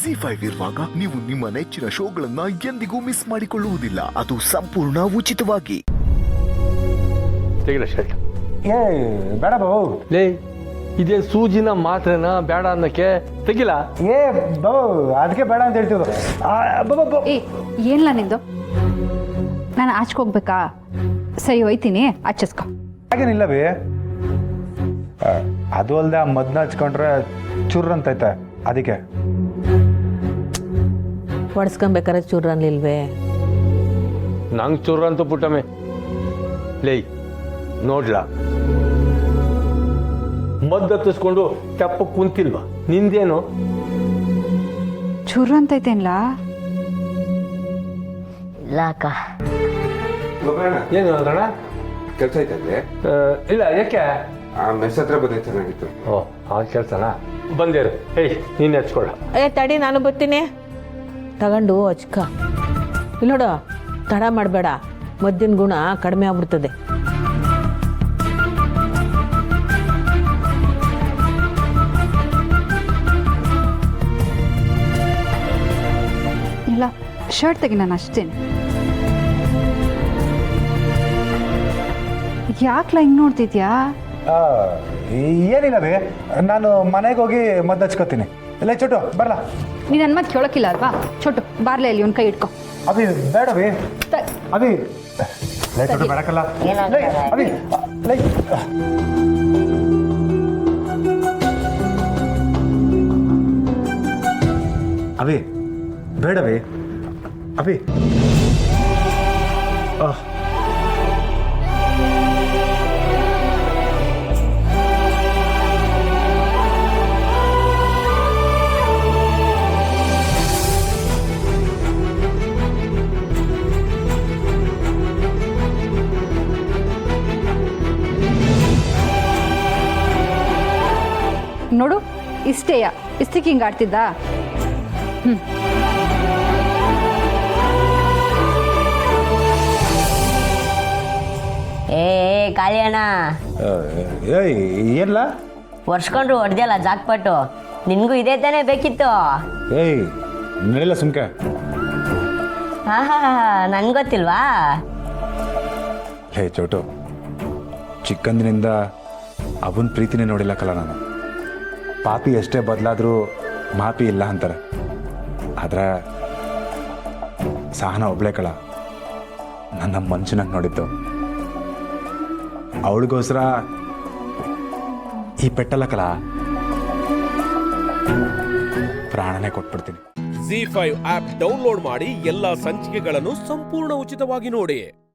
ZEE5 ಇರುವಾಗ ನೀವು ನಿಮ್ಮ ನೆಚ್ಚಿನ ಶೋಗಳನ್ನ ಎಂದಿಗೂ ಮಿಸ್ ಮಾಡಿಕೊಳ್ಳುವುದಿಲ್ಲ. ಅದು ಸಂಪೂರ್ಣ ಉಚಿತವಾಗಿ. ತೆಗಿಲ ಶರ್ಟ್. ಏ ಬೇಡ ಬಾಬು. ಲೇ ಇದೇ ಸೂಜಿನ ಮಾತ್ರೆನ ಬೇಡ ಅನ್ನಕ್ಕೆ ತೆಗಿಲ. ಏ ಬಾಬು ಅದಕ್ಕೆ ಬೇಡ ಅಂತ ಹೇಳ್ತಿದ್ರು. ಏ ಏನಿಲ್ಲ ನಿಂದು, ನಾನು ಆಚೆಗೆ ಹೋಗ್ಬೇಕಾ? ಸರಿ ಹೋಯ್ತೀನಿ, ಆಚೆಸ್ಕೊ. ಹಾಗೇನಿಲ್ಲ ಬಿ, ಅದು ಅಲ್ಲದೆ ಆ ಮದ್ನ ಹಚ್ಕೊಂಡ್ರೆ ಚುರ್ ಅಂತೈತೆ, ಅದಕ್ಕೆ ಹೊಡ್ಸ್ಕೊಬೇಕಾರೆ ಚೂರು ಅನ್ಲಿಲ್ವೇ? ನಂಗೆ ಚೂರು ಅಂತ ಪುಟ್ಟಮೆ. ಲೇ ನೋಡ್ಲಾ, ಮದ್ದು ಹತ್ತಿಸ್ಕೊಂಡು ತೆಪ್ಪ ಕುಂತಿಲ್ವಾ? ನಿಂದೇನು ಚೂರು ಅಂತೈತೇನ್ಲ? ಇಲ್ಲ ಅಕ್ಕ. ಏನು ಅಣ್ಣ? ಕೆಲಸ ಐತಂದ್ರೆ ಇಲ್ಲ, ಯಾಕೆ? ಆ ಮೆಸ್ ಹತ್ರ ಬಂದ್ರೆ ಚೆನ್ನಾಗಿತ್ತು. ಓ ಆ ಕೆಲಸನಾ? ಬಂದೇರು. ಏಯ್ ನೀನು ಹಚ್ಕೊಳ್ಳ. ತಡಿ, ನಾನು ಬರ್ತೀನಿ. ತಗೊಂಡು ಹಚ್ಕ. ಇಲ್ಲಿ ನೋಡು, ತಡ ಮಾಡಬೇಡ, ಮದ್ದಿನ ಗುಣ ಕಡಿಮೆ ಆಗ್ಬಿಡ್ತದೆ. ಇಲ್ಲ, ಶರ್ಟ್ ತೆಗಿ, ನಾನು ಅಷ್ಟೇನೆ. ಯಾಕ್ಲ ಹಿಂಗೆ ನೋಡ್ತಿದ್ಯಾ? ಏನಿಲ್ಲ ಬಿ, ನಾನು ಮನೆಗೆ ಹೋಗಿ ಮದ್ದು ಹಚ್ಕೋತೀನಿ. ಇಲ್ಲ ಚೋಟು ಬರಲ್ಲ. ನೀನು ನನ್ನ ಮತ್ತೆ ಕೇಳೋಕ್ಕಿಲ್ಲ ಅಲ್ವಾ? ಚೋಟು ಬಾರ್ಲೆ, ಇಲ್ಲಿ ಒಂದು ಕೈ ಇಟ್ಕೊ. ಅಭಿ ಬೇಡ ಬಿ, ಅಭಿ ಲೈ ಚೋಟು ಬೇಡಕ್ಕಲ್ಲ. ಲೈ ಅಭಿ ಲೈ. ಅಭಿ ಬೇಡ ಬಿ, ಅಭಿ. ನೋಡು, ಇಷ್ಟೇಯ, ಇಷ್ಟಕ್ಕೆ ಹಿಂಗೆ ಆಡ್ತಿದ್ದ. ಏ ಕಾಳಿಯಣ್ಣ, ಏಯ್ ಏನಿಲ್ಲ. ಒರ್ಸ್ಕೊಂಡ್ರು ಹೊಡೆದಲ್ಲ ಜಾಕ್ಪಟ್ಟು. ನಿನ್ಗೂ ಇದೇ ತಾನೇ ಬೇಕಿತ್ತು. ಏಯ್ ನಡೆಯಲ್ಲ ಸುಮ್ಕೆ. ಹಾ ಹಾ ನನ್ಗೆ ಗೊತ್ತಿಲ್ವಾ? ಹೇ ಚೋಟು, ಚಿಕ್ಕಂದಿನಿಂದ ಅವನ ಪ್ರೀತಿನೇ ನೋಡಿಲ್ಲಕ್ಕಲ್ಲ ನಾನು. ಪಾಪಿ ಎಷ್ಟೇ ಬದಲಾದರೂ ಮಾಪಿ ಇಲ್ಲ ಅಂತಾರೆ. ಆದರೆ ಸಹನ ಒಬ್ಳೆ ಕಳ ನನ್ನ ಮನುಷ್ಯನಾಗಿ ನೋಡಿದ್ದು. ಅವಳಿಗೋಸ್ಕರ ಈ ಪೆಟ್ಟಲ್ಲ ಕಲ ಪ್ರಾಣನೇ ಕೊಟ್ಬಿಡ್ತೀನಿ. ZEE5 ಆಪ್ ಡೌನ್ಲೋಡ್ ಮಾಡಿ ಎಲ್ಲಾ ಸಂಚಿಕೆಗಳನ್ನು ಸಂಪೂರ್ಣ ಉಚಿತವಾಗಿ ನೋಡಿ.